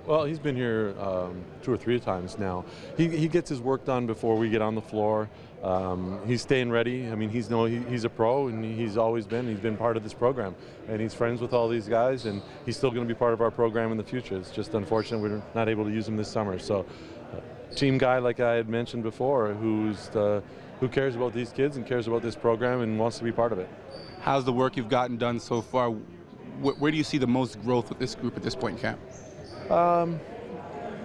Well, he's been here 2 or 3 times now. He gets his work done before we get on the floor. He's staying ready. I mean, he's a pro, and he's always been. He's been part of this program, and he's friends with all these guys, and he's still going to be part of our program in the future. It's just unfortunate we're not able to use him this summer. So, team guy, like I had mentioned before, who cares about these kids and cares about this program and wants to be part of it. How's the work you've gotten done so far? Where do you see the most growth with this group at this point in camp?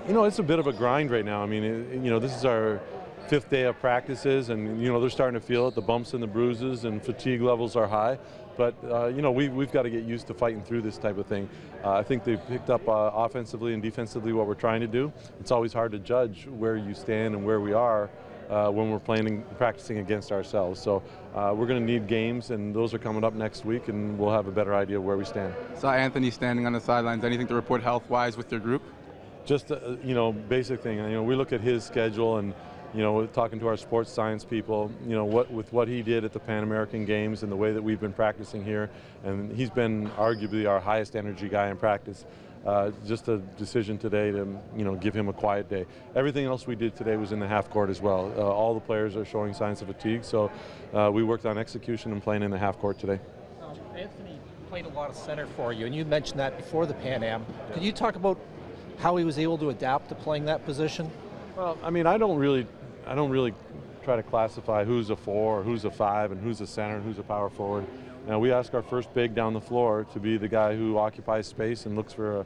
You know, it's a bit of a grind right now. I mean, you know, this is our 5th day of practices, and you know they're starting to feel it. The bumps and the bruises and fatigue levels are high, but you know we've got to get used to fighting through this type of thing. I think they've picked up offensively and defensively what we're trying to do. It's always hard to judge where you stand and where we are when we're practicing against ourselves. So we're going to need games, and those are coming up next week, and we'll have a better idea of where we stand. Saw Anthony standing on the sidelines. Anything to report health-wise with your group? Just you know, basic thing. You know, we look at his schedule, and you know, talking to our sports science people, you know, with what he did at the Pan American Games and the way that we've been practicing here, and he's been arguably our highest energy guy in practice. Just a decision today to, you know, give him a quiet day. Everything else we did today was in the half court as well. All the players are showing signs of fatigue, so we worked on execution and playing in the half court today. Anthony played a lot of center for you, and you mentioned that before the Pan Am. Could you talk about how he was able to adapt to playing that position? Well, I mean, I don't really try to classify who's a 4 or who's a 5 and who's a center and who's a power forward. Now, we ask our first big down the floor to be the guy who occupies space and looks for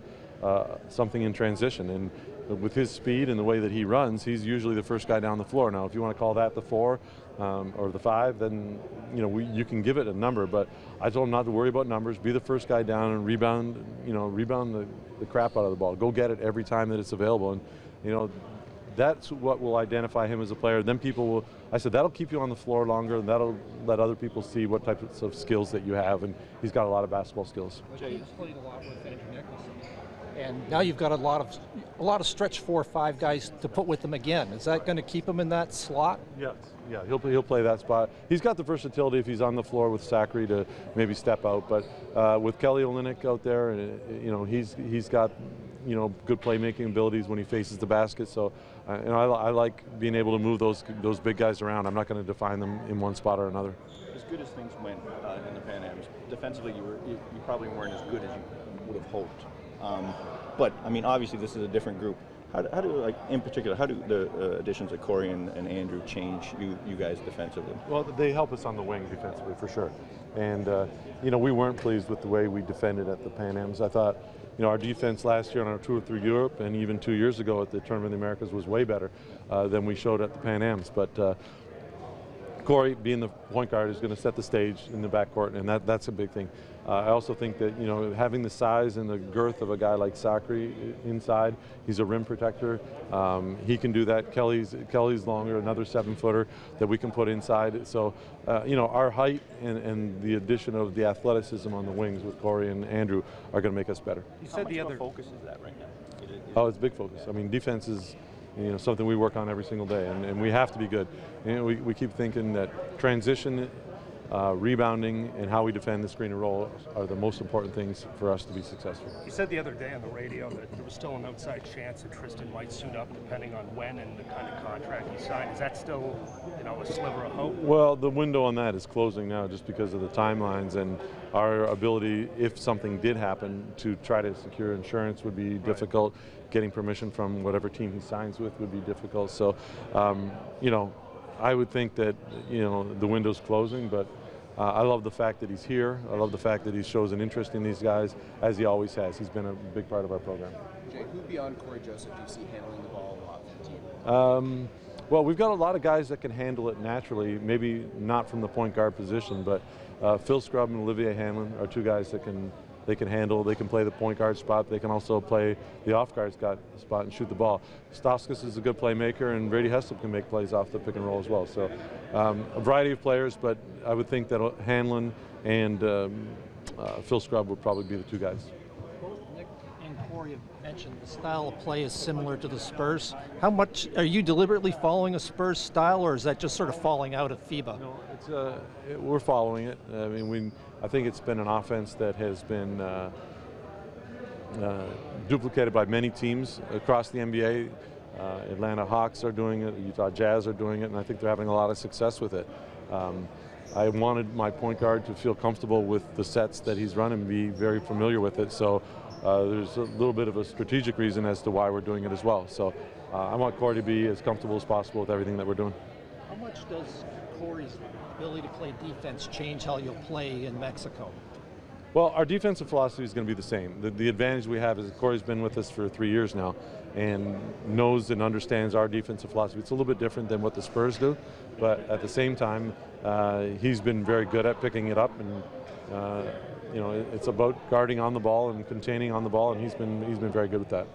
something in transition. And with his speed and the way that he runs, he's usually the first guy down the floor. Now, if you want to call that the 4 or the 5, then you know you can give it a number. But I told him not to worry about numbers. Be the first guy down and rebound. You know, rebound the crap out of the ball. Go get it every time that it's available. And you know, that's what will identify him as a player. Then people will, I said, that'll keep you on the floor longer, and that'll let other people see what types of skills that you have, and he's got a lot of basketball skills. Jay's played a lot with Andrew Nicholson, and now you've got a lot of stretch 4 or 5 guys to put with him again. Is that going to keep him in that slot? Yes. Yeah, he'll play that spot. He's got the versatility if he's on the floor with Zachary to maybe step out, but with Kelly Olynyk out there, you know, he's got, you know, good playmaking abilities when he faces the basket. So, you know, I like being able to move those big guys around. I'm not going to define them in one spot or another. As good as things went in the Pan Ams, defensively you probably weren't as good as you would have hoped. But I mean, obviously this is a different group. How do like in particular, how do the additions of Corey and Andrew change you guys defensively? Well, they help us on the wing defensively for sure. And you know, we weren't pleased with the way we defended at the Pan Ams. I thought, you know, our defense last year on our tour through Europe and even 2 years ago at the Tournament of the Americas was way better than we showed at the Pan Ams. But Corey, being the point guard, is going to set the stage in the backcourt, and that's a big thing. I also think that, you know, having the size and the girth of a guy like Zachary inside, he's a rim protector. He can do that. Kelly's longer, another 7-footer that we can put inside. So, you know, our height and the addition of the athleticism on the wings with Corey and Andrew are going to make us better. You said the other focus is that right now? Oh, it's a big focus. I mean, defense is, you know, something we work on every single day, and we have to be good. You know, we keep thinking that transition, rebounding, and how we defend the screen and roll are the most important things for us to be successful. You said the other day on the radio that there was still an outside chance that Tristan might suit up depending on when and the kind of contract he signed. Is that still, you know, a sliver of hope? Well, the window on that is closing now just because of the timelines, and our ability, if something did happen, to try to secure insurance would be difficult. Getting permission from whatever team he signs with would be difficult. So, you know, I would think that, you know, the window's closing, but I love the fact that he's here. I love the fact that he shows an interest in these guys, as he always has. He's been a big part of our program. Jay, who beyond Corey Joseph do you see handling the ball a lot for the team? Well, we've got a lot of guys that can handle it naturally, maybe not from the point guard position, but Phil Scrubb and Olivier Hanlon are 2 guys that they can handle. They can play the point guard spot. They can also play the off guard spot and shoot the ball. Staskas is a good playmaker, and Brady Heslop can make plays off the pick and roll as well. So a variety of players, but I would think that Hanlon and Phil Scrubb would probably be the 2 guys. Both Nick and Corey have mentioned the style of play is similar to the Spurs. How much are you deliberately following a Spurs style, or is that just sort of falling out of FIBA? No, we're following it. I mean, I think it's been an offense that has been duplicated by many teams across the NBA. Atlanta Hawks are doing it, Utah Jazz are doing it, and I think they're having a lot of success with it. I wanted my point guard to feel comfortable with the sets that he's running, be very familiar with it, so there's a little bit of a strategic reason as to why we're doing it as well. So I want Corey to be as comfortable as possible with everything that we're doing. How much does Corey's ability to play defense change how you'll play in Mexico? Well, our defensive philosophy is going to be the same. The advantage we have is that Corey's been with us for 3 years now and knows and understands our defensive philosophy. It's a little bit different than what the Spurs do, but at the same time, he's been very good at picking it up, and you know, it's about guarding on the ball and containing on the ball, and he's been very good with that.